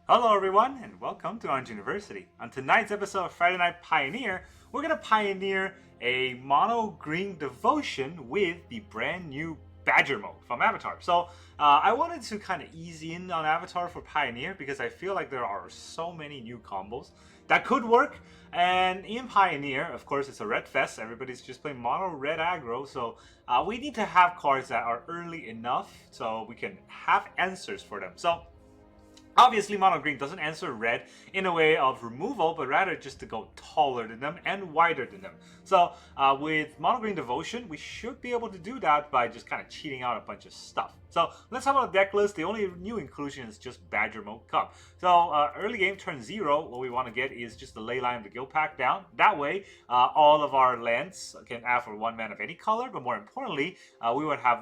Hello everyone and welcome to Orange University. On tonight's episode of Friday Night Pioneer, we're going to pioneer a mono green devotion with the brand new Badgermole from Avatar. So I wanted to kind of ease in on Avatar for Pioneer because I feel like there are so many new combos that could work. And in Pioneer, of course, it's a red fest. Everybody's just playing mono red aggro. So we need to have cards that are early enough so we can have answers for them. So obviously, mono green doesn't answer red in a way of removal, but rather just to go taller than them and wider than them. So with mono green devotion, we should be able to do that by just kind of cheating out a bunch of stuff. So let's talk about the deck list. The only new inclusion is just Badgermole Cub. So early game, turn 0, what we want to get is just the Leyline of the Guildpact down. That way, all of our lands can add for 1 mana of any color, but more importantly, we would have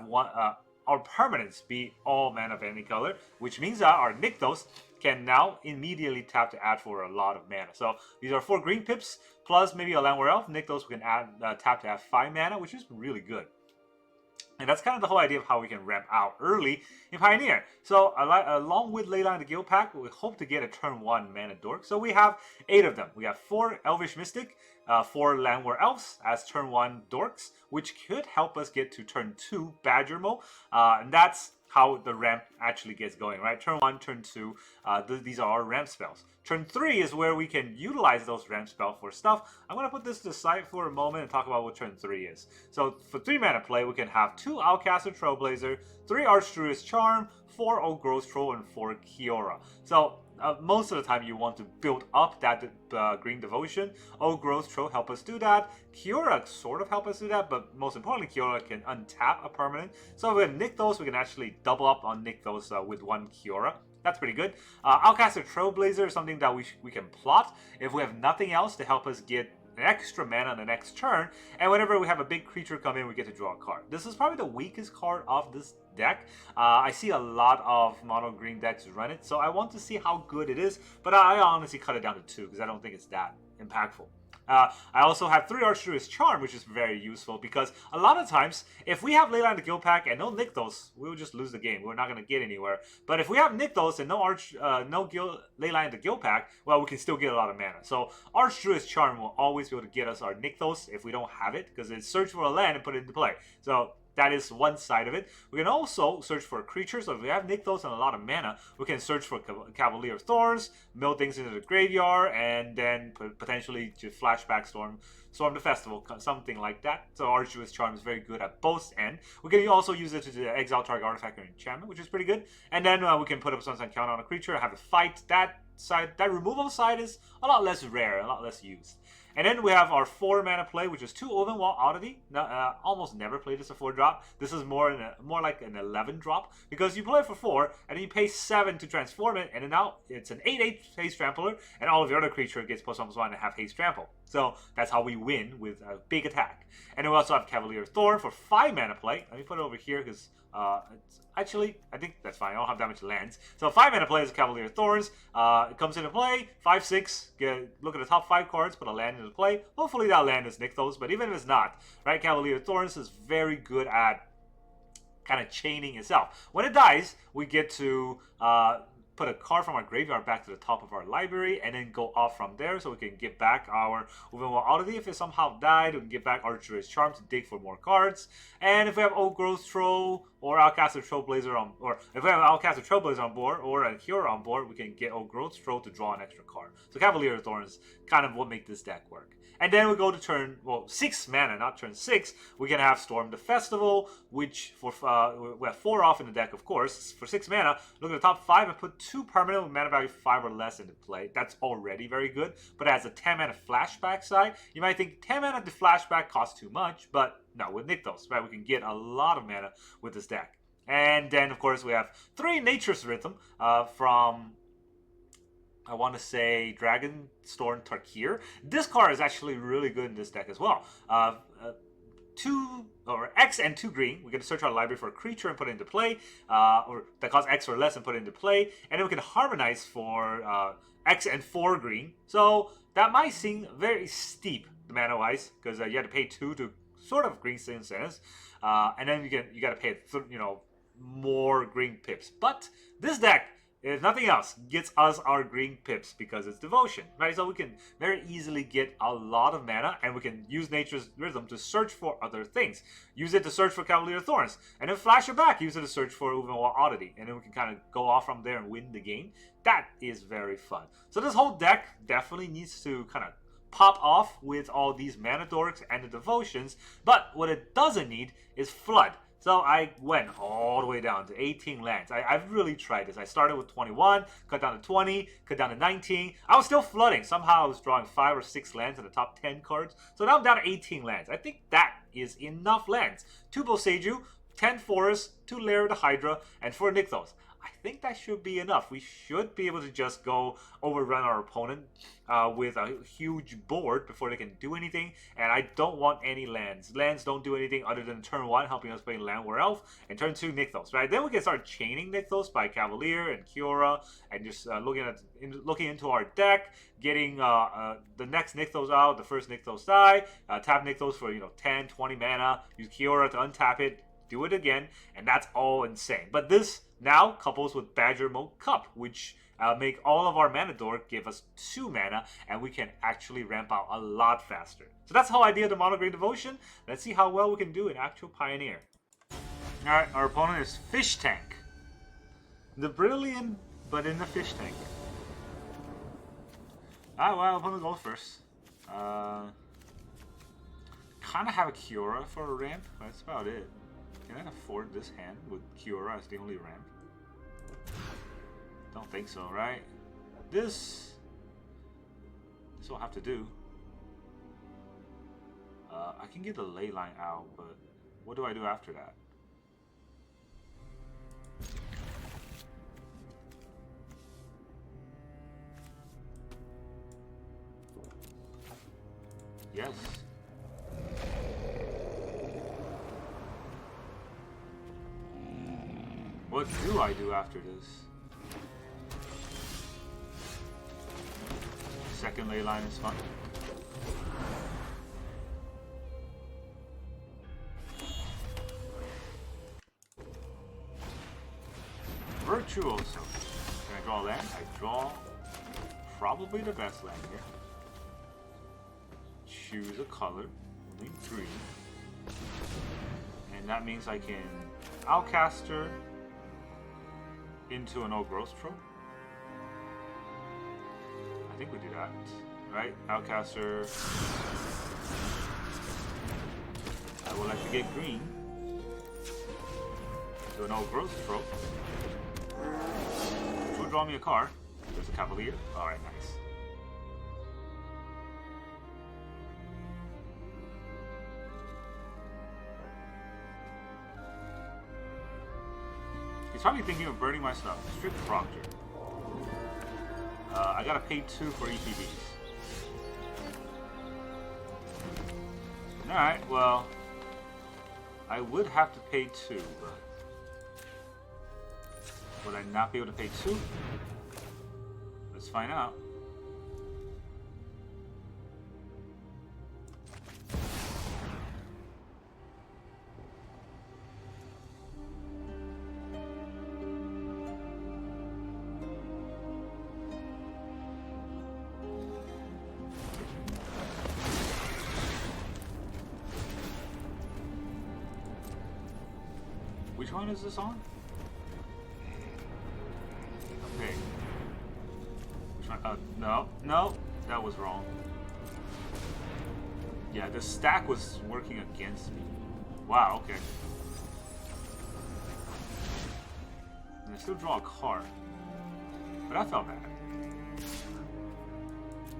our permanents be all mana of any color, which means that our Nykthos can now immediately tap to add for a lot of mana. So these are 4 green pips, plus maybe a Llanowar Elf. Nykthos we can add tap to add 5 mana, which is really good. And that's kind of the whole idea of how we can ramp out early in Pioneer. So along with Leyline the Guildpact, we hope to get a turn 1 mana dork. So we have 8 of them. We have 4 Elvish Mystic, 4 Llanowar Elves as turn 1 dorks, which could help us get to turn 2 Badgermole. And that's how the ramp actually gets going, right? Turn 1, turn 2, these are our ramp spells. Turn 3 is where we can utilize those ramp spells for stuff. I'm going to put this to the side for a moment and talk about what turn 3 is. So for 3 mana play, we can have 2 Outcaster Trailblazer, 3 Archdruid's Charm, 4 Old Growth Troll, and 4 Kiora. So most of the time you want to build up that green devotion. Old Growth Troll help us do that. Kiora sort of help us do that, but most importantly, Kiora can untap a permanent. So with Nykthos, we can actually double up on Nykthos with 1 Kiora. That's pretty good. Outcaster Trailblazer is something that we can plot if we have nothing else to help us get an extra mana on the next turn, and whenever we have a big creature come in, we get to draw a card. This is probably the weakest card of this deck. I see a lot of mono green decks run it, so I want to see how good it is, but I honestly cut it down to 2 because I don't think it's that impactful. I also have 3 Archdruid's Charm, which is very useful because a lot of times, if we have Leyline the Guildpact and no Nykthos, we will just lose the game. We're not going to get anywhere. But if we have Nykthos and no Leyline the Guildpact, well, we can still get a lot of mana. So Archdruid's Charm will always be able to get us our Nykthos if we don't have it, because it's search for a land and put it into play. So that is one side of it. We can also search for a creature. So if we have Nykthos and a lot of mana, we can search for Cavalier of Thorns, mill things into the graveyard, and then potentially to flashback Storm the Festival, something like that. So Archdruid's Charm is very good at both ends. We can also use it to exile target artifact or enchantment, which is pretty good. And then we can put up Sunset Count on a creature, have a fight. That side, that removal side is a lot less rare, a lot less used. And then we have our 4 mana play, which is 2 Ovenwall Oddity. Now, almost never played this a 4 drop. This is more like an 11 drop, because you play it for 4 and then you pay 7 to transform it, and then now it's an 8/8 haste trampler, and all of your other creature gets +1/+1 and have haste trample. So that's how we win with a big attack. And then we also have Cavalier of Thorns for 5 mana play. Let me put it over here because actually, I think that's fine. I don't have that much lands. So 5 mana play is Cavalier of Thorns. It comes into play, 5/6. Look at the top 5 cards, put a land into play. Hopefully that land is Nykthos, but even if it's not, right? Cavalier of Thorns is very good at kind of chaining itself. When it dies, we get to put a card from our graveyard back to the top of our library, and then go off from there, so we can get back our Ovenwall Oddity. If it somehow died, we can get back Archdruid's Charm to dig for more cards. And if we have Old Growth Troll or Outcaster Trailblazer on, or if we have Outcaster Trailblazer on board or a Kiora on board, we can get Old Growth Troll to draw an extra card. So Cavalier of Thorns kind of what make this deck work. And then we go to turn, 6 mana, not turn 6. We can have Storm the Festival, which for we have 4 off in the deck, of course. For 6 mana, look at the top 5 and put 2 permanent with mana value 5 or less into play. That's already very good, but as a 10 mana flashback side, you might think 10 mana to flashback costs too much, but no, with Nykthos, right, we can get a lot of mana with this deck. And then, of course, we have 3 Nature's Rhythm from, I want to say, Dragonstorm Tarkir. This card is actually really good in this deck as well. 2 or X and 2 green. We're going to search our library for a creature and put it into play, or that costs X or less and put it into play. And then we can harmonize for X and 4 green. So that might seem very steep, mana wise, because you have to pay 2 to sort of green incentives, and then you got to pay more green pips. But this deck if nothing else, gets us our green pips because it's devotion, right? So we can very easily get a lot of mana, and we can use Nature's Rhythm to search for other things. Use it to search for Cavalier of Thorns, and then flash it back. Use it to search for Uvenwall Oddity, and then we can kind of go off from there and win the game. That is very fun. So this whole deck definitely needs to kind of pop off with all these mana dorks and the devotions, but what it doesn't need is Flood. So I went all the way down to 18 lands. I've really tried this. I started with 21, cut down to 20, cut down to 19. I was still flooding. Somehow I was drawing 5 or 6 lands in the top 10 cards. So now I'm down to 18 lands. I think that is enough lands. 2 Boseiju, 10 forests, 2 Lair the Hydra, and 4 Nykthos. I think that should be enough. We should be able to just go overrun our opponent with a huge board before they can do anything. And I don't want any lands. Lands don't do anything other than turn 1, helping us play Llanowar Elves, and turn 2, Nykthos, right? Then we can start chaining Nykthos by Cavalier and Kiora, and just looking into our deck, getting the next Nykthos out, the first Nykthos die, tap Nykthos for 10, 20 mana, use Kiora to untap it, do it again, and that's all insane. But this now couples with Badgermole Cub, which make all of our mana dork give us 2 mana, and we can actually ramp out a lot faster. So that's the whole idea of the Mono Green Devotion. Let's see how well we can do in actual Pioneer. Alright, our opponent is Fish Tank. The Brilliant, but in the Fish Tank. Alright, well, opponent goes first. Kind of have a Kiora for a ramp, but that's about it. Can I afford this hand with Kiora as the only ramp? Don't think so, right? This will have to do. I can get the Leyline out, but what do I do after that? Yes. What do I do after this? Second Leyline is fun. Virtuoso. Can I draw land? I draw probably the best land here. Choose a color, only 3. And that means I can Outcaster into an old growth trope. I think we do that, right? Outcaster. I would like to get green to an old growth trope. Which will draw me a card. There's a Cavalier. Alright, nice. He's probably thinking of burning my stuff. Strict Proctor. I gotta pay 2 for ETBs. Alright, well, I would have to pay 2, but would I not be able to pay 2? Let's find out. Which one is this on? Okay. Which one? No, that was wrong. Yeah, the stack was working against me. Wow, okay. And I still draw a card. But I felt bad.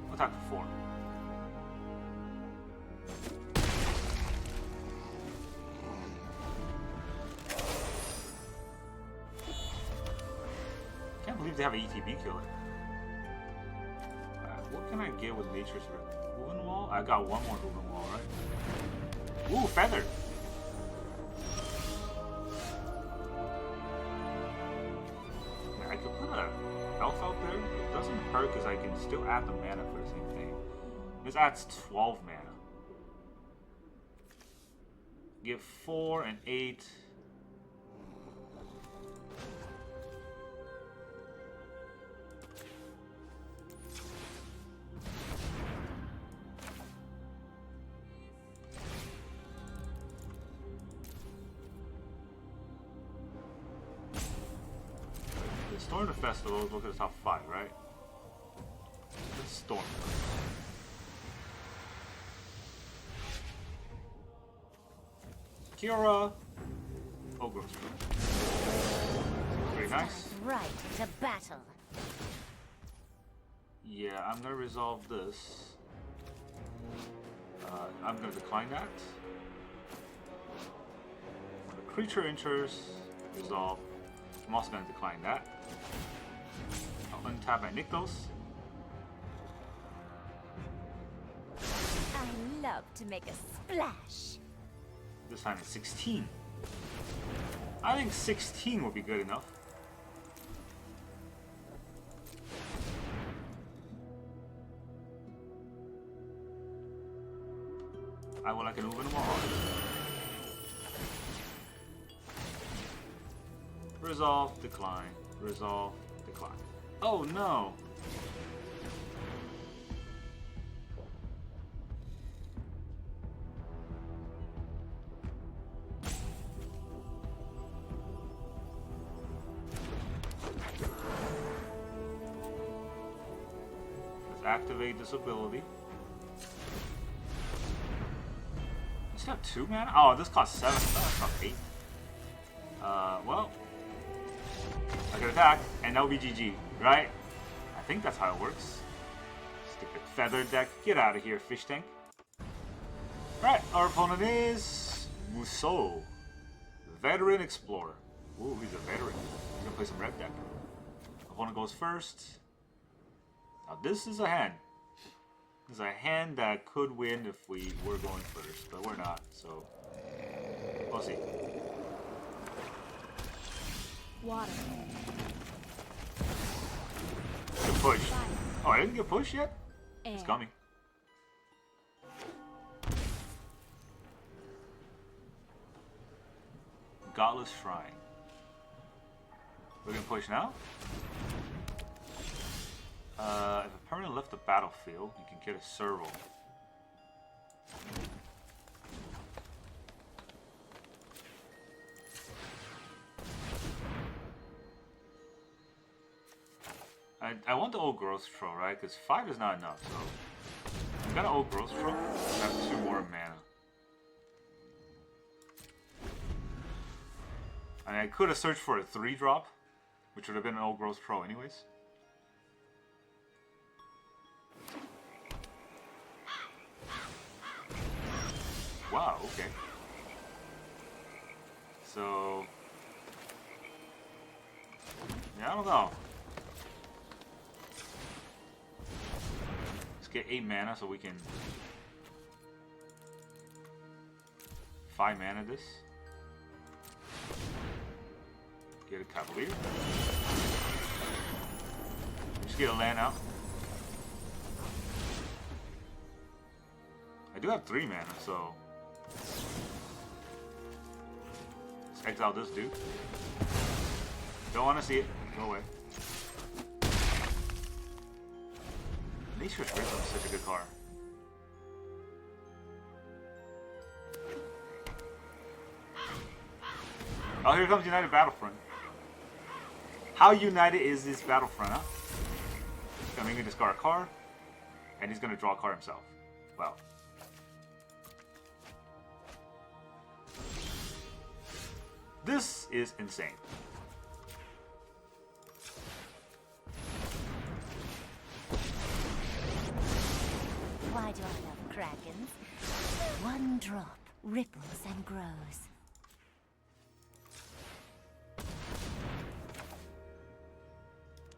I'll attack for 4. I believe they have an ETB killer. What can I get with Nature's Rhythm? Uvenwall? I got one more Uvenwall, right? Ooh, Feather! I could put an elf out there. It doesn't hurt because I can still add the mana for the same thing. This adds 12 mana. Give 4 and 8. Storm the Festival, let's look at the top 5, right? Let's Storm. Kiora, Ogre's True. Very nice. Right to battle. Yeah, I'm gonna resolve this. I'm gonna decline that. When the creature enters, resolve. I'm also gonna decline that. I'll untap my Nykthos. I love to make a splash. This time it's 16. I think 16 would be good enough. I would like an Llanowar. Resolve, decline. Resolve, decline. Oh no! Let's activate this ability. It's got 2 mana? Oh, this costs 7. Oh, it's not 8. Well, I can attack, and that'll be GG, right? I think that's how it works. Stupid feather deck. Get out of here, fish tank. Right, our opponent is Musou, Veteran Explorer. Ooh, he's a veteran. He's gonna play some red deck. Opponent goes first. Now this is a hand. This is a hand that could win if we were going first, but we're not, so we'll see. Water. Good push. Oh, I didn't get pushed yet? Air. It's coming. Godless Shrine. We're gonna push now. If a permanent left the battlefield, you can get a serval. I want the old growth troll, right? Because 5 is not enough, so I've got an old growth troll. I have 2 more mana. And I could have searched for a 3-drop, which would have been an old growth troll anyways. Wow, okay. So yeah, I don't know. Let's get 8 mana so we can 5 mana this. Get a Cavalier. Just get a land out. I do have 3 mana, so let's exile this dude. Don't want to see it. Go away. Nature's Rhythm is such a good card. Oh, here comes United Battlefront. How united is this Battlefront, huh? He's gonna make me discard a card, and he's gonna draw a card himself. Wow. This is insane. Why do I love Krakens? One drop ripples and grows.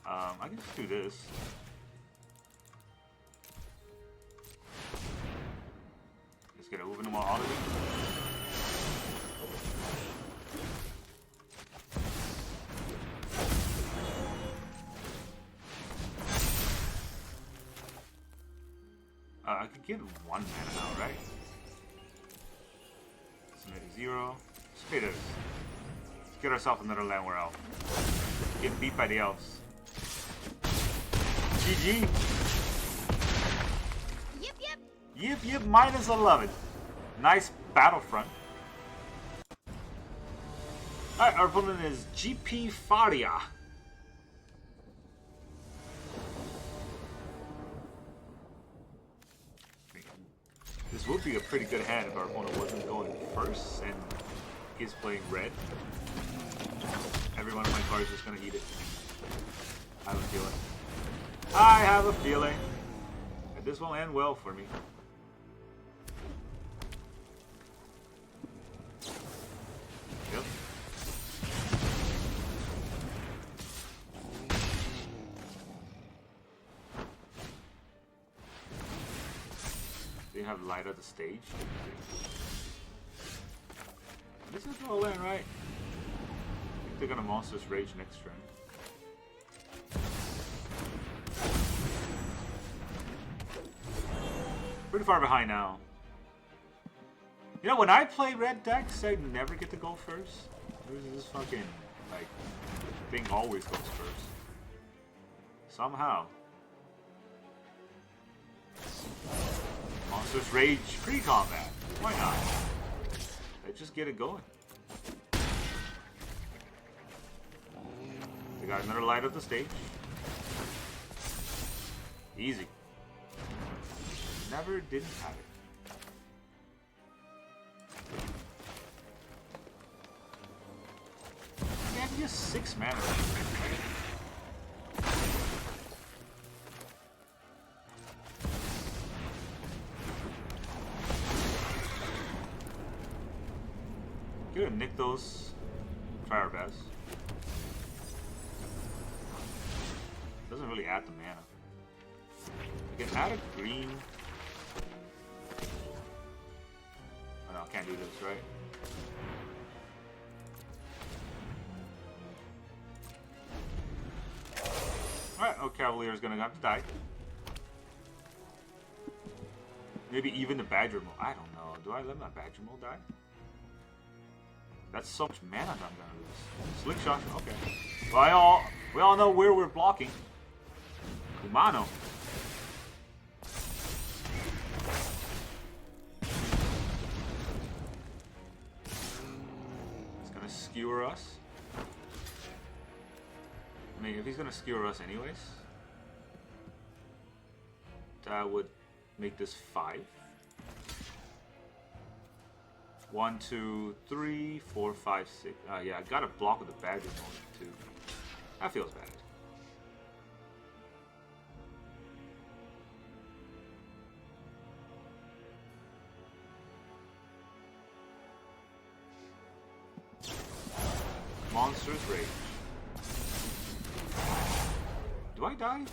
I can just do this. Let's get a Llanowar Elves. I could get 1 mana now, right? Submit a 0. Let's pay this. Let's get ourselves another Llanowar Elves. Get beat by the elves. GG. Yip yip. Yip yip minus 11. Nice Battlefront. Alright, our opponent is GP Faria. This would be a pretty good hand if our opponent wasn't going first and he's playing red. Every one of my cards is just gonna eat it. I have a feeling. I have a feeling that this will end well for me. Yep. They have light at the stage. This is roll in, right? I think they're gonna Monstrous Rage next turn. Pretty far behind now. You know, when I play red decks, I never get to go first. This fucking, like, thing always goes first. Somehow. Monstrous Rage pre-combat. Why not? Let's just get it going. They got another light up the stage. Easy. Never didn't have it. They have just 6 mana. Get a Nykthos, try our best. Doesn't really add the mana. We can add a green. Oh no, can't do this, right? Alright, oh, Cavalier is gonna have to die. Maybe even the Badgermole. I don't know. Do I let my Badgermole die? That's so much mana that I'm gonna lose. Slick shot, okay. Well, we all know where we're blocking. Kumano. It's gonna skewer us. I mean, if he's gonna skewer us anyways, that would make this 5. 1, 2, 3, 4, 5, 6. Yeah, I got a block with the Badgermole too. That feels bad. Monstrous Rage. Do I die?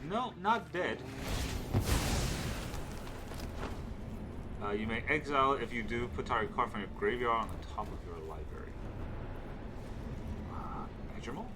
No, not dead. You may exile. If you do, put target card from your graveyard on the top of your library. Badgermole?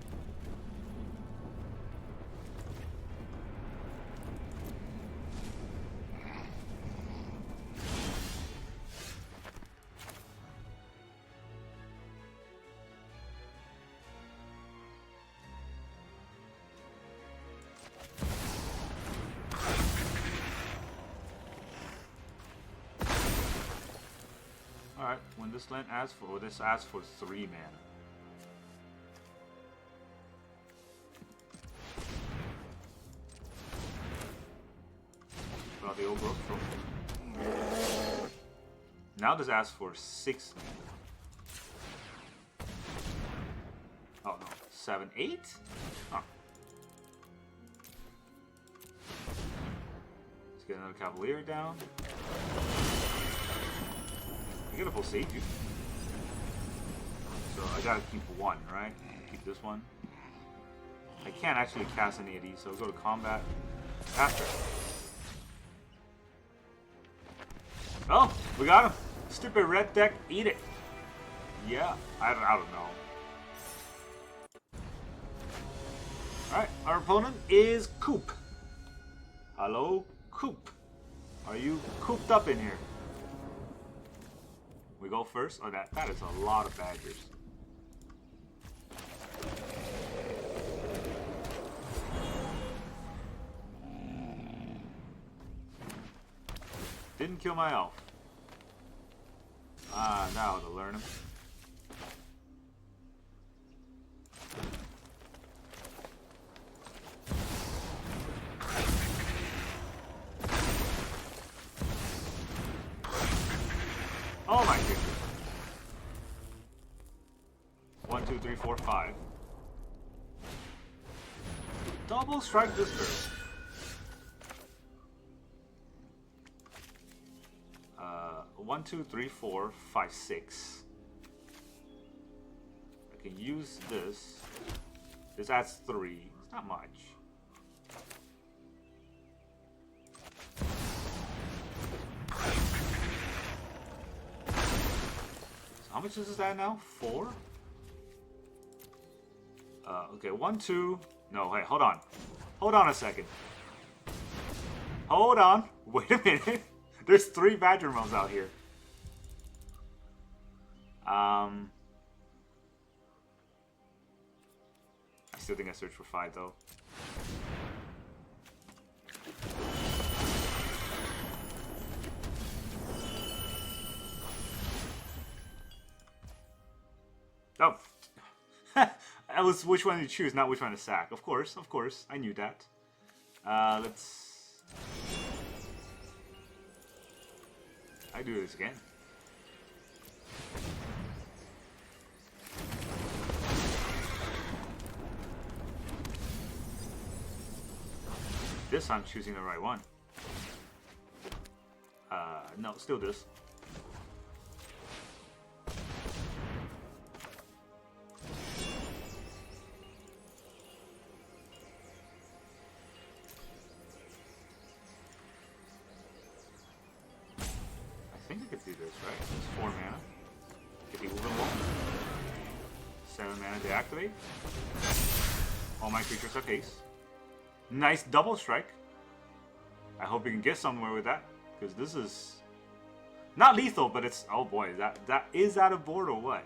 Alright, when this land asks for, this asks for 3 mana. Well, the old growth trophy. Now this asks for 6 mana. Oh no, 7, 8? Oh. Let's get another Cavalier down. I get a Boseiju. So I gotta keep 1, right? Keep this one. I can't actually cast any of these, so we'll go to combat after. Oh, we got him. Stupid red deck, eat it. Yeah, I don't know. Alright, our opponent is Coop. Hello, Coop. Are you cooped up in here? We go first? Oh, that is a lot of Badgers. Didn't kill my elf. Ah, now to learn him. 3, 4, 5. Double strike this turn. 1, 2, 3, 4, 5, 6. I can use this. This adds 3. It's not much. So how much does this add now? 4? Okay, 1, 2. No, wait, hold on. Hold on a second. Hold on. Wait a minute. There's 3 Badgermoles out here. I still think I searched for 5 though. Oh. That was which one to choose, not which one to sack. Of course, I knew that. Let's... I do this again. This I'm choosing the right one. No, still this. I think I could do this, right? It's 4 mana. Get the Moving Wall. 7 mana to activate. All my creatures have haste. Nice double strike. I hope we can get somewhere with that, because this is not lethal, but it's, oh boy, that is out of board or what?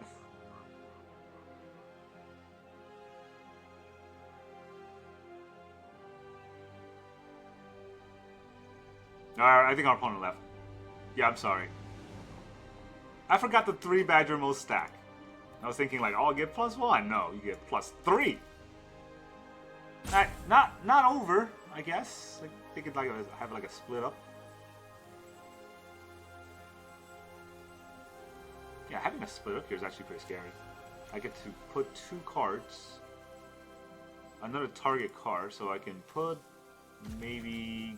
Alright, I think our opponent left. Yeah, I'm sorry. I forgot the 3 Badgermole stack. I was thinking like, oh, I'll get +1. No, you get +3. Not over, I guess. Like, they could like have like a split up. Yeah, having a split up here is actually pretty scary. I get to put 2 cards, another target card, so I can put maybe,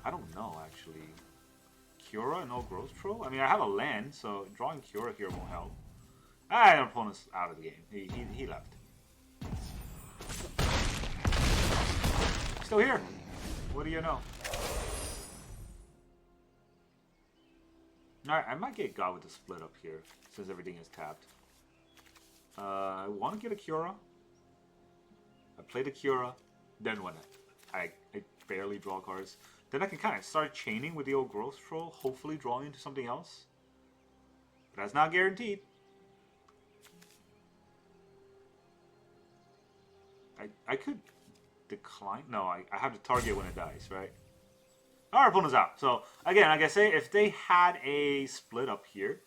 I don't know actually. Kiora, no growth troll? I mean, I have a land, so drawing Kiora here won't help. Ah, our opponent's out of the game. He left. Still here. What do you know? Alright, I might get God with the split up here, since everything is tapped. I want to get a Kiora. I play the Kiora, then what? I barely draw cards. Then I can kind of start chaining with the old growth troll, hopefully drawing into something else. But that's not guaranteed. I could decline. No, I have to target when it dies, right? Our opponent's out. So again, like I say, if they had a split up here,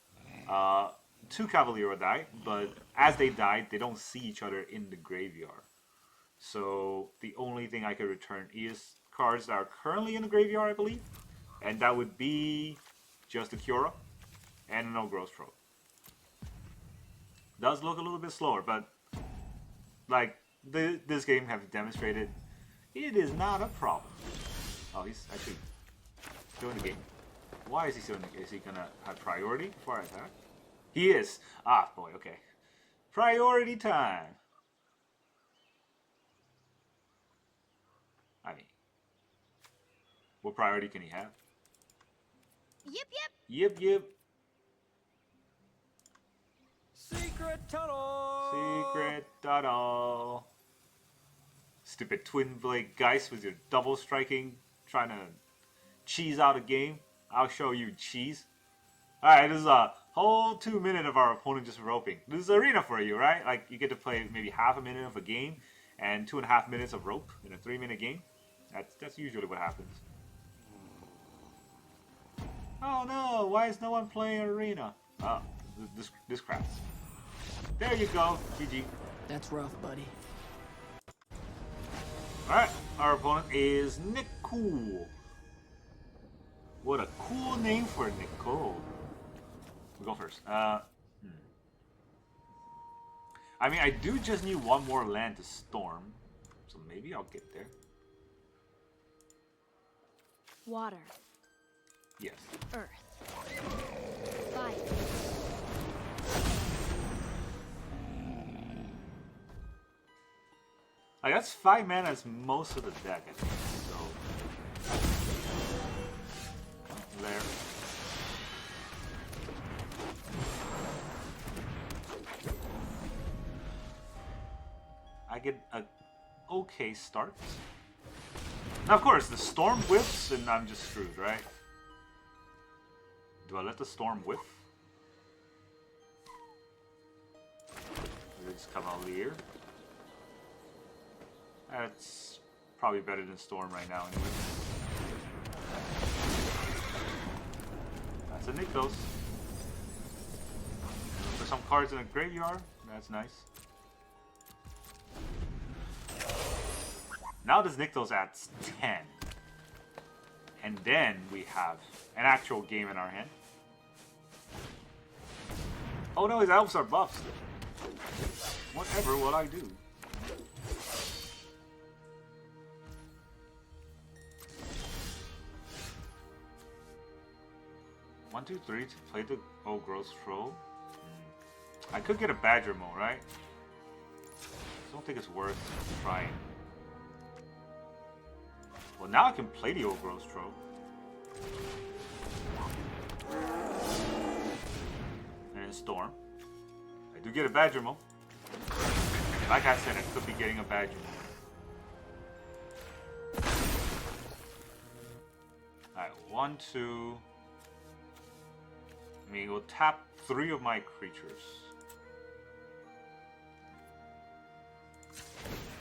2 Cavalier would die, but as they died, they don't see each other in the graveyard. So the only thing I could return is cards that are currently in the graveyard, I believe, and that would be just the Kiora and no growth troll. Does look a little bit slower, but like this game has demonstrated, it is not a problem. Oh, he's actually still in the game. Why is he still in the game? Is he gonna have priority before I attack? He is. Ah, boy, okay. Priority time. I mean, what priority can he have? Yip. Yip. Secret tunnel. Secret tunnel. Stupid twin blade Geist with your double striking, trying to cheese out a game. I'll show you cheese. Alright, this is a whole 2 minutes of our opponent just roping. This is arena for you, right? Like, you get to play maybe half a minute of a game and 2.5 minutes of rope in a 3-minute game. That's usually what happens. Oh no, why is no one playing arena? Oh, this crap. There you go, GG. That's rough, buddy. Alright, our opponent is Nicole. What a cool name for Nicole. We'll go first. I mean, I do just need one more land to storm. So maybe I'll get there. Water. Yes. Earth. Fire. Like, that's 5 mana as most of the deck, I think. So. Lair. I get a okay start. Now, of course, the storm whiffs and I'm just screwed, right? Do I let the storm whiff? Or just Cavalier? That's probably better than storm right now anyway. That's a Nykthos. For some cards in a graveyard, that's nice. Now this Nykthos adds 10. And then we have an actual game in our hand. Oh no, his elves are buffs. Whatever will I do? One, two, three to play the gross troll. I could get a Badgermole, right? I don't think it's worth trying. Well, now I can play the gross troll. And then storm. I do get a Badgermole. Like I said, I could be getting a Badgermole. Alright, 1, 2. I mean, we'll tap 3 of my creatures.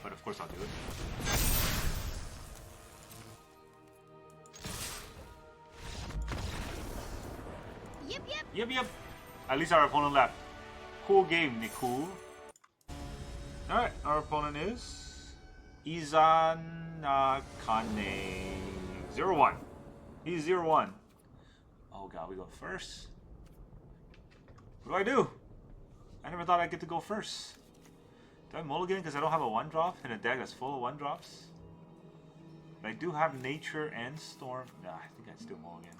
But of course I'll do it. Yep. At least our opponent left. Cool game, Niku. Alright, our opponent is Izanakane 0-1. He's 0-1. Oh god, we go first. What do? I never thought I'd get to go first. Do I mulligan because I don't have a 1-drop in a deck that's full of 1-drops? But I do have nature and storm. Nah, I think I'd still mulligan.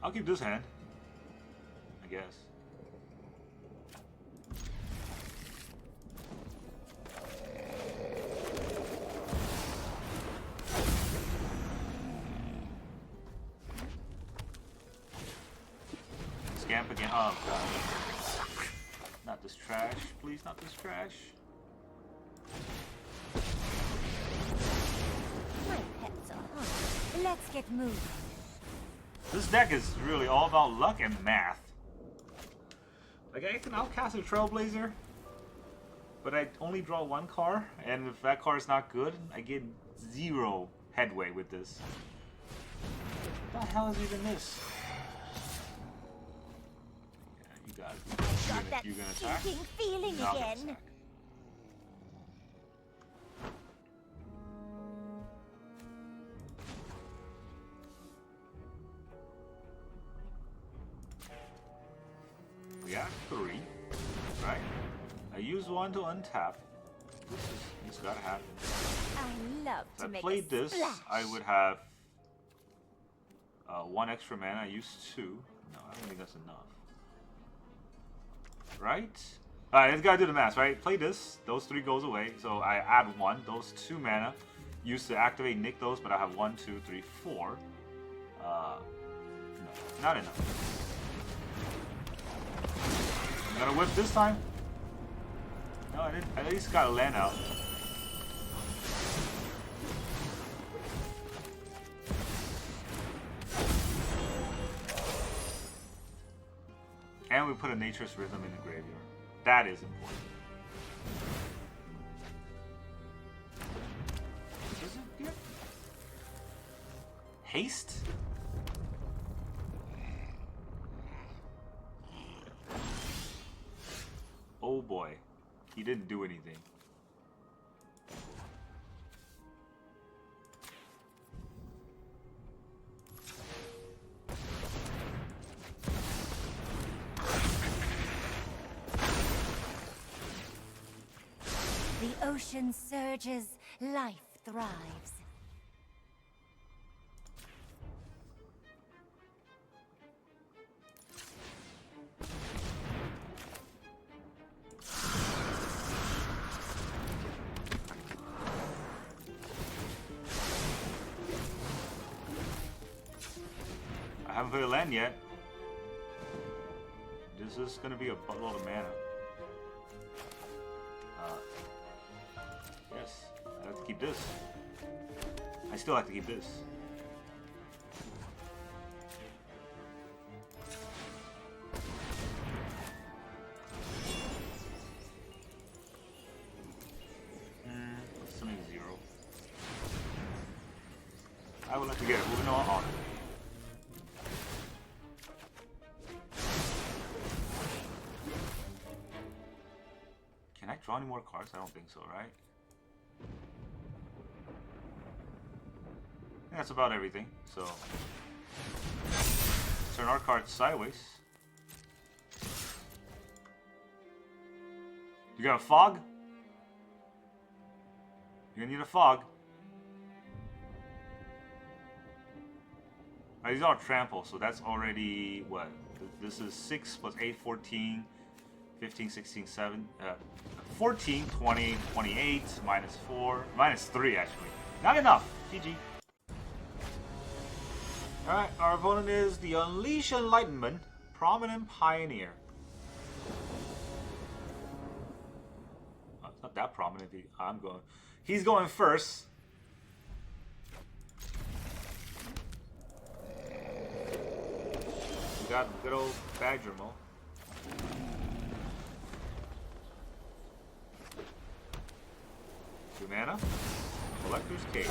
I'll keep this hand, I guess. Scamp again. Oh god. Not this trash. Please, not this trash. My pets are hungry. Let's get moving. This deck is really all about luck and math. Like, I can outcast a Trailblazer, but I only draw 1 card, and if that card is not good, I get 0 headway with this. What the hell is even this? Yeah, you got it. Got that sinking feeling No, I'm gonna again. attack. We have 3, right? I use 1 to untap. This gotta happen. I love If to I make played a this, splash. I would have 1 extra mana. I used 2. No, I don't think that's enough. Right? Alright, let's gotta do the math, right? Play this, those 3 goes away, so I add 1. Those 2 mana used to activate Nykthos, but I have 1, 2, 3, 4. No, not enough. I'm gonna whip this time. No, I didn't. I at least got a land out. And we put a Nature's Rhythm in the graveyard. That is important. What does it get? Haste? Oh boy, he didn't do anything. ocean surges, life thrives. I haven't played a land yet. This is gonna be a buttload of mana. Yes, I have to keep this. I still have to keep this. Something 0. I would like to get it. Moving on. Can I draw any more cards? I don't think so, right? That's about everything. So, turn our cards sideways. You got a fog? You're gonna need a fog. Alright, these are trample, so that's already what? This is 6 plus 8, 14, 15, 16, 7, 14, 20, 28, minus 4, minus 3 actually. Not enough. GG. Alright, our opponent is the Unleash Enlightenment, Prominent Pioneer. It's not that prominent. He's going first. We got good old Badgermole. 2 mana. Collector's Cage.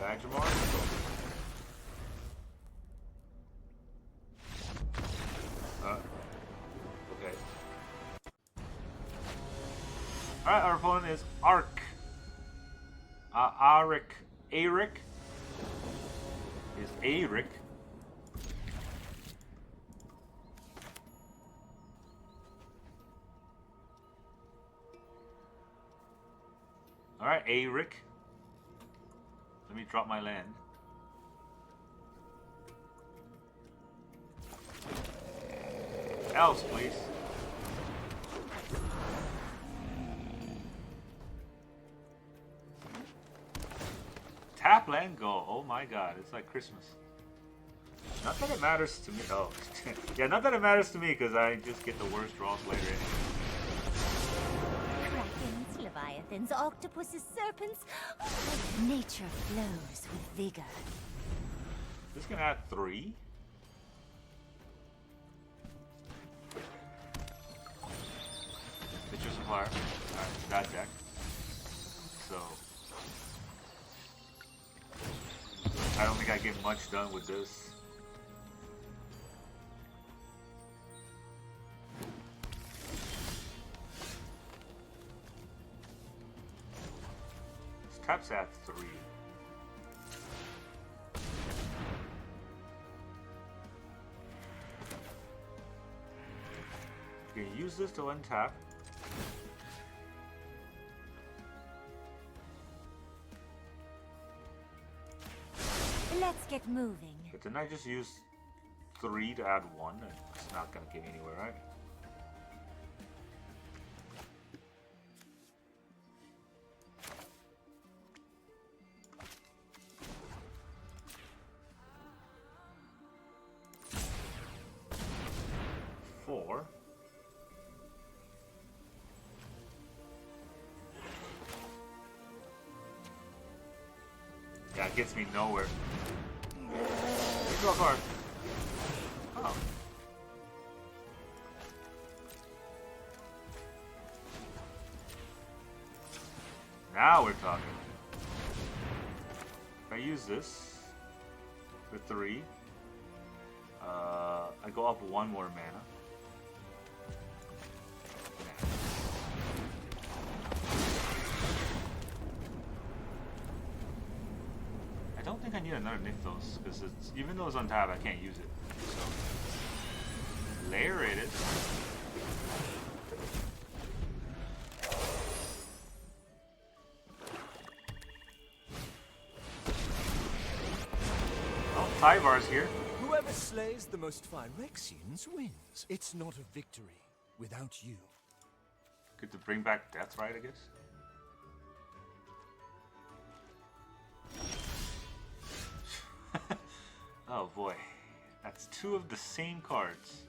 Badgermole. Okay. Alright, our opponent is Aric. Is Aric. Alright, Aric. Let me drop my land. Elves, please. Tap land, go. Oh my god, it's like Christmas. Not that it matters to me. Oh, yeah, not that it matters to me because I just get the worst draws later anyway. Krakens, leviathans, octopuses, serpents. Oh, nature flows with vigor. This can add 3. Pitcher Supplier. Alright, that deck. So I don't think I get much done with this. This taps at 3. You can use this to untap. Let's get moving. But didn't I just use 3 to add 1? It's not gonna get me anywhere, right? Four. Yeah, it gets me nowhere. Draw a card. Oh. Now we're talking. If I use this for 3, I go up 1 more mana. I don't think I need another Nykthos because it's even though it's on tab, I can't use it. So Lair it is. Oh, Tyvar's here. Whoever slays the most Phyrexians wins. It's not a victory without you. Good to bring back Death, right? I guess. Oh boy, that's two of the same cards.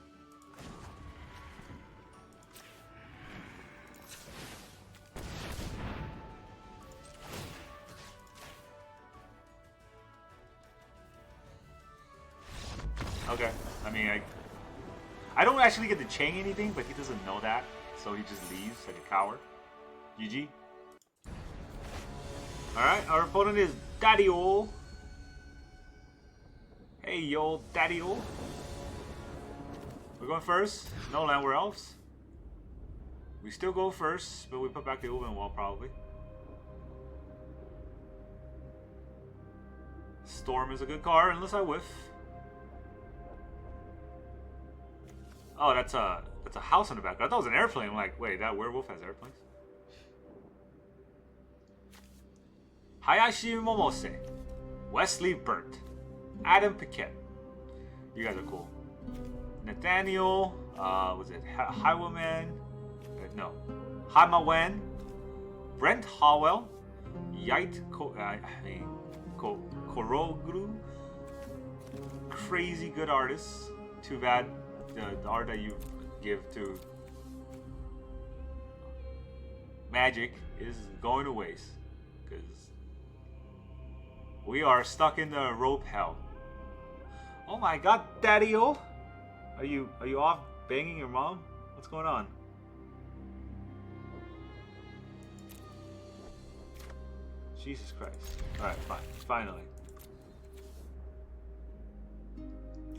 Okay, I mean, I don't actually get to chain anything, but he doesn't know that, so he just leaves like a coward. GG. Alright, our opponent is Daddy-O. Hey, yo, Daddy-O. We're going first. No Llanowar Elves. We still go first, but we put back the Open Wall probably. Storm is a good card, unless I whiff. Oh, that's a house in the back. I thought it was an airplane. I'm like, wait, that werewolf has airplanes? Hayashi Momose, Wesley Burt, Adam Piquet. You guys are cool. Nathaniel, was it Highwayman? No. Hamawen, Brent Howell, Yait Koroglu. Crazy good artist. Too bad the art that you give to Magic is going to waste because we are stuck in the rope hell. Oh my god, Daddy-O! Are you off banging your mom? What's going on? Jesus Christ. Alright, fine. Finally.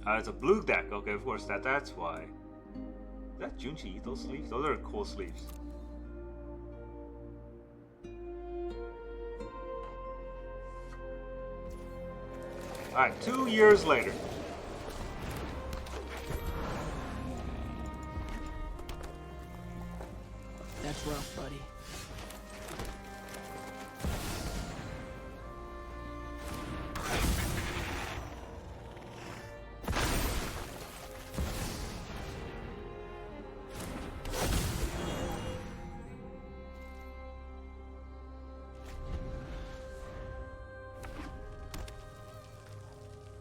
It's a blue deck. Okay, of course, that's why. Is that Junchi? Those sleeves? Those are cool sleeves. Alright, 2 years later. That's rough, buddy.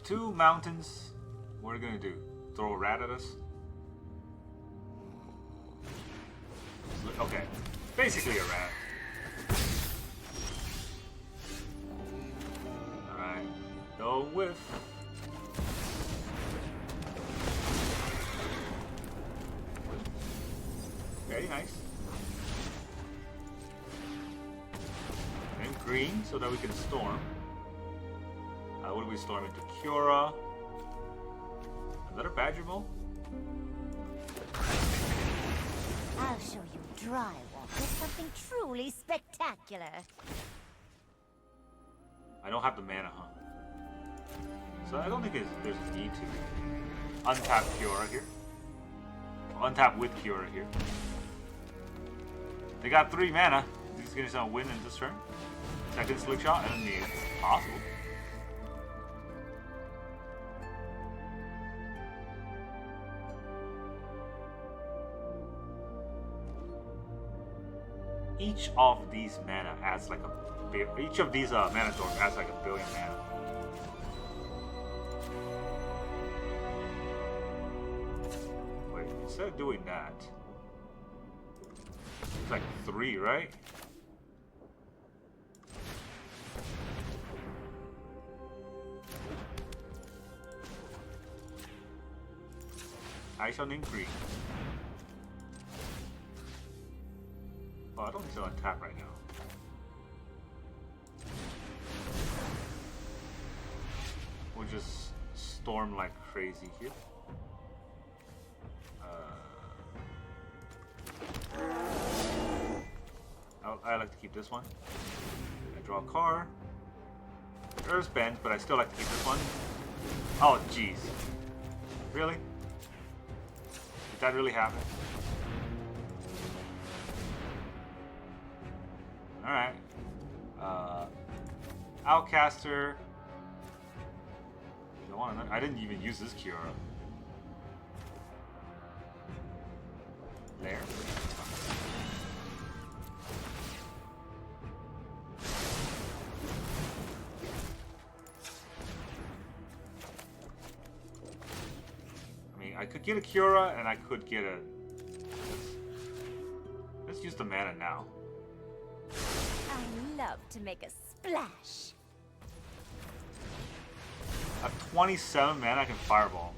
Two mountains. What are we gonna do? Throw a rat at us? Okay, basically a rat. Alright, don't whiff. Very nice. And green so that we can storm. What do we storm into? Kiora. Another Badgermole? I'll show you drywall with something truly spectacular. I don't have the mana, huh? So I don't think there's a need to untap Kiora here. Untap with Kiora here. They got 3 mana. Is this gonna sound win in this turn? Second slick shot? I don't need it. Possible. Each of these mana adds like a... Each of these mana dorks adds like a billion mana. Wait, instead of doing that... It's like 3, right? I shall increase. Oh, I don't think so on tap right now. We'll just storm like crazy here. I like to keep this one. I draw a card. Earthbend, but I still like to keep this one. Oh, jeez. Really? Did that really happen? Alright. Outcaster. You want another? I didn't even use this Kiora. Lair. I mean, I could get a Kiora and I could get a... Let's use the mana now. I love to make a splash. At 27 mana, I can Fireball.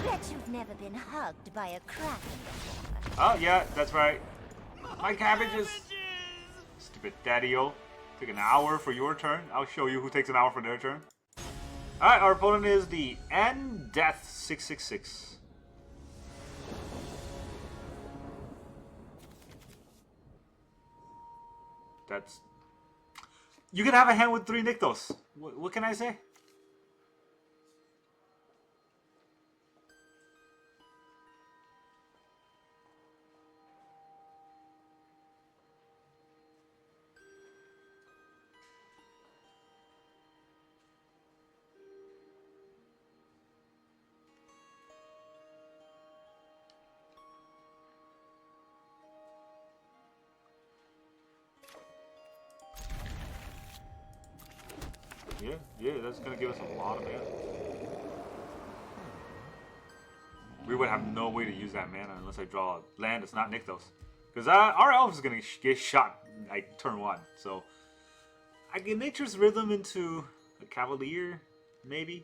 Bet you've never been hugged by a kraken before. Oh, yeah, that's right. My cabbages! Stupid daddy-o. Take an hour for your turn. I'll show you who takes an hour for their turn. Alright, our opponent is the Death 666. That's... You can have a hand with 3 Nykthos. What can I say? Yeah, that's gonna give us a lot of mana. We would have no way to use that mana unless I draw a land that's not Nykthos. Because our elf is gonna get shot like turn 1. So I get Nature's Rhythm into a Cavalier, maybe.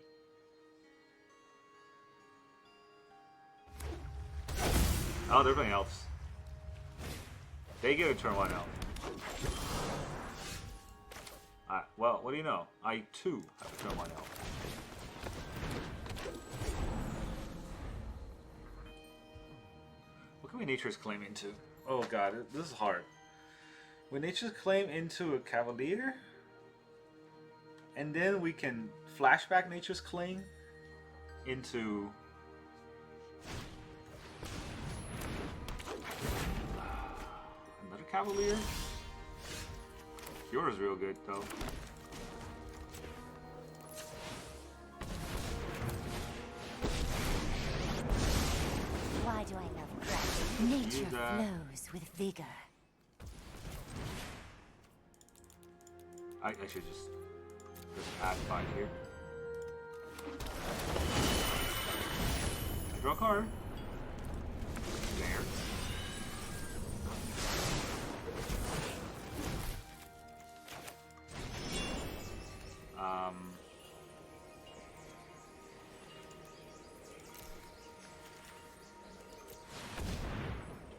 Oh, they're playing elves. They get a turn 1 elf. Well, what do you know? I too have a turn 1 elf. What can we Nature's Claim into? Oh god, this is hard. We Nature's Claim into a Cavalier, and then we can flashback Nature's Claim into another Cavalier. Yours real good though. Why do I love kraken? Nature flows with vigor. I should just add 5 here. I draw a card. There.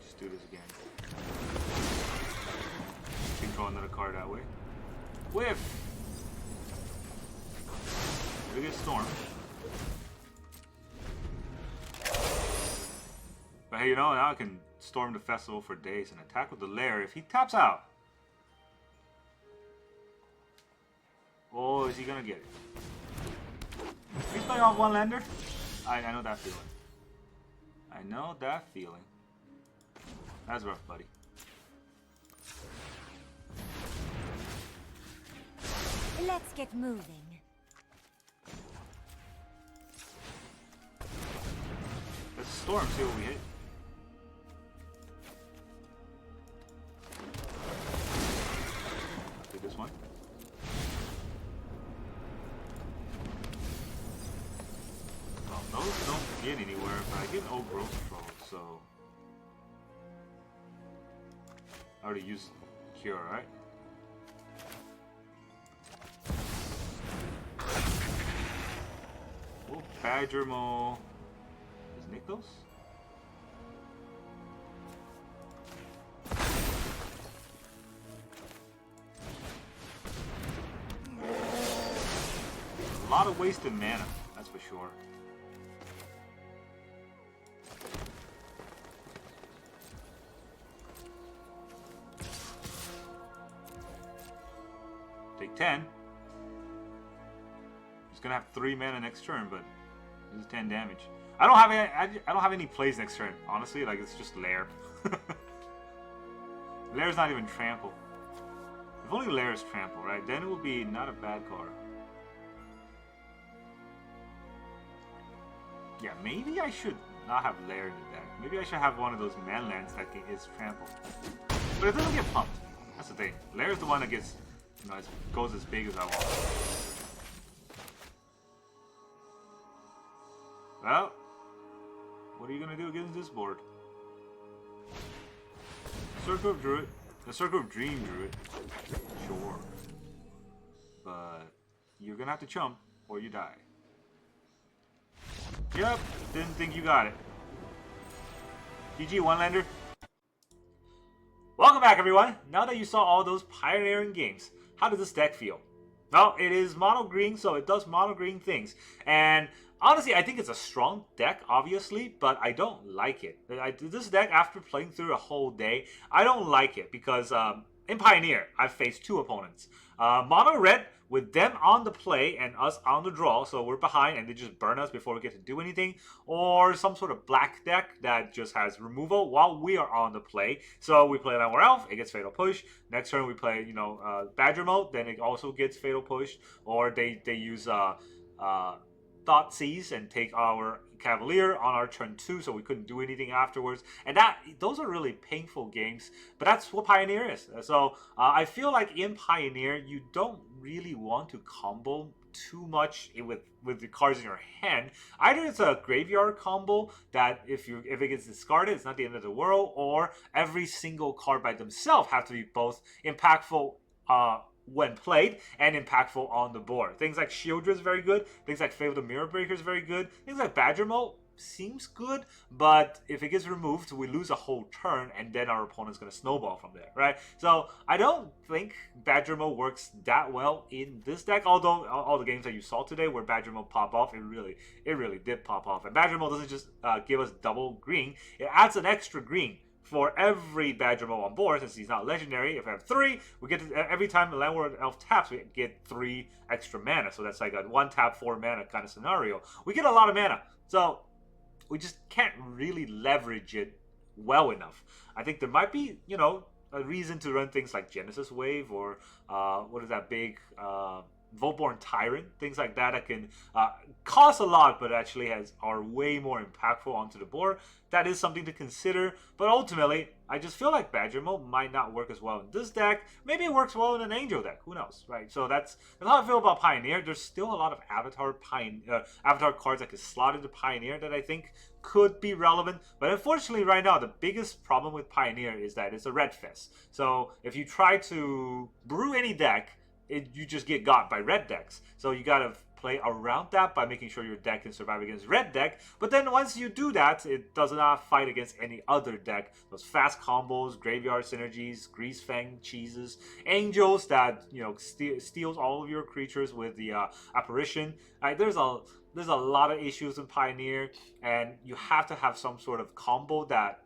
Just do this again. Can draw another card that way. Whiff! We get Storm. But hey, you know, now I can storm the festival for days and attack with the Lair if he taps out. Oh, is he gonna get it? He's playing off 1 lander? I know that feeling. I know that feeling. That's rough, buddy. Let's get moving. Let's storm, see what we hit. I'll do this one. Well, those don't get anywhere, but I get no growth control, so I already used Cure, right? Oh, Badgermole. Is Nykthos? A lot of wasted mana, that's for sure. 10. He's gonna have 3 mana next turn, but this is 10 damage. I don't have any plays next turn, honestly. Like, it's just Lair. Lair's not even trample. If only Lair is trample, right? Then it will be not a bad card. Yeah, maybe I should not have Lair in the deck. Maybe I should have one of those manlands that is trample. But it doesn't get pumped. That's the thing. Lair is the one that gets, you know, goes as big as I want. Well, what are you gonna do against this board? Circle of Druid. The Circle of Dream Druid. Sure. But you're gonna have to chump or you die. Yep, didn't think you got it. GG, one-lander. Welcome back, everyone. Now that you saw all those pioneering games, how does this deck feel? Well, it is mono green, so it does mono green things. And honestly, I think it's a strong deck, obviously, but I don't like it. This deck, after playing through a whole day, I don't like it because in Pioneer, I've faced 2 opponents. Mono red with them on the play and us on the draw, so we're behind and they just burn us before we get to do anything. Or some sort of black deck that just has removal while we are on the play. So we play Llanowar Elf, it gets Fatal Push. Next turn we play, you know, Badgermole, then it also gets Fatal Push. Or they use Thoughtseize and take our Cavalier on our turn 2, so we couldn't do anything afterwards. And those are really painful games, but that's what Pioneer is. So I feel like in Pioneer, you don't really want to combo too much with the cards in your hand. Either it's a graveyard combo that if it gets discarded, it's not the end of the world, or every single card by themselves have to be both impactful when played and impactful on the board. Things like Shieldra is very good. Things like Fable the Mirror Breaker is very good. Things like Badgermole seems good, but if it gets removed, we lose a whole turn, and then our opponent's going to snowball from there, right? So I don't think Badgermole works that well in this deck, although all the games that you saw today where Badgermole pop off, it really did pop off. And Badgermole doesn't just give us double green, it adds an extra green for every Badgermole on board. Since he's not legendary, if I have 3, we get to, every time the Llanowar Elf taps, we get 3 extra mana. So that's like a 1 tap 4 mana kind of scenario. We get a lot of mana, so we just can't really leverage it well enough. I think there might be, you know, a reason to run things like Genesis Wave or what is that big Voltborn Tyrant, things like that can cost a lot, but actually are way more impactful onto the board. That is something to consider, but ultimately, I just feel like Badgermole might not work as well in this deck. Maybe it works well in an Angel deck. Who knows, right? So that's how I feel about Pioneer. There's still a lot of Avatar cards that could slot into Pioneer that I think could be relevant. But unfortunately, right now, the biggest problem with Pioneer is that it's a red fest. So if you try to brew any deck, you just get got by red decks. So you gotta play around that by making sure your deck can survive against red deck. But then once you do that, it does not fight against any other deck. Those fast combos, graveyard synergies, grease fang cheeses, angels that, you know, steals all of your creatures with the apparition. There's a lot of issues in Pioneer, and you have to have some sort of combo that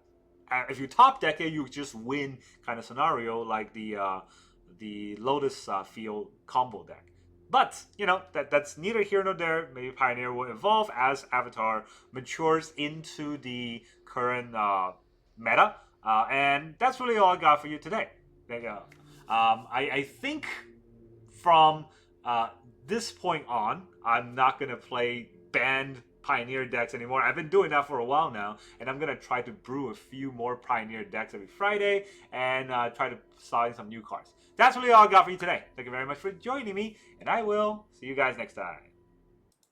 if you top deck it, you just win kind of scenario, like the Lotus Field combo deck. But, you know, that's neither here nor there. Maybe Pioneer will evolve as Avatar matures into the current meta. And that's really all I got for you today. There you go. I think from this point on, I'm not going to play banned Pioneer decks anymore. I've been doing that for a while now, and I'm going to try to brew a few more Pioneer decks every Friday and try to sign some new cards. That's really all I got for you today. Thank you very much for joining me, and I will see you guys next time.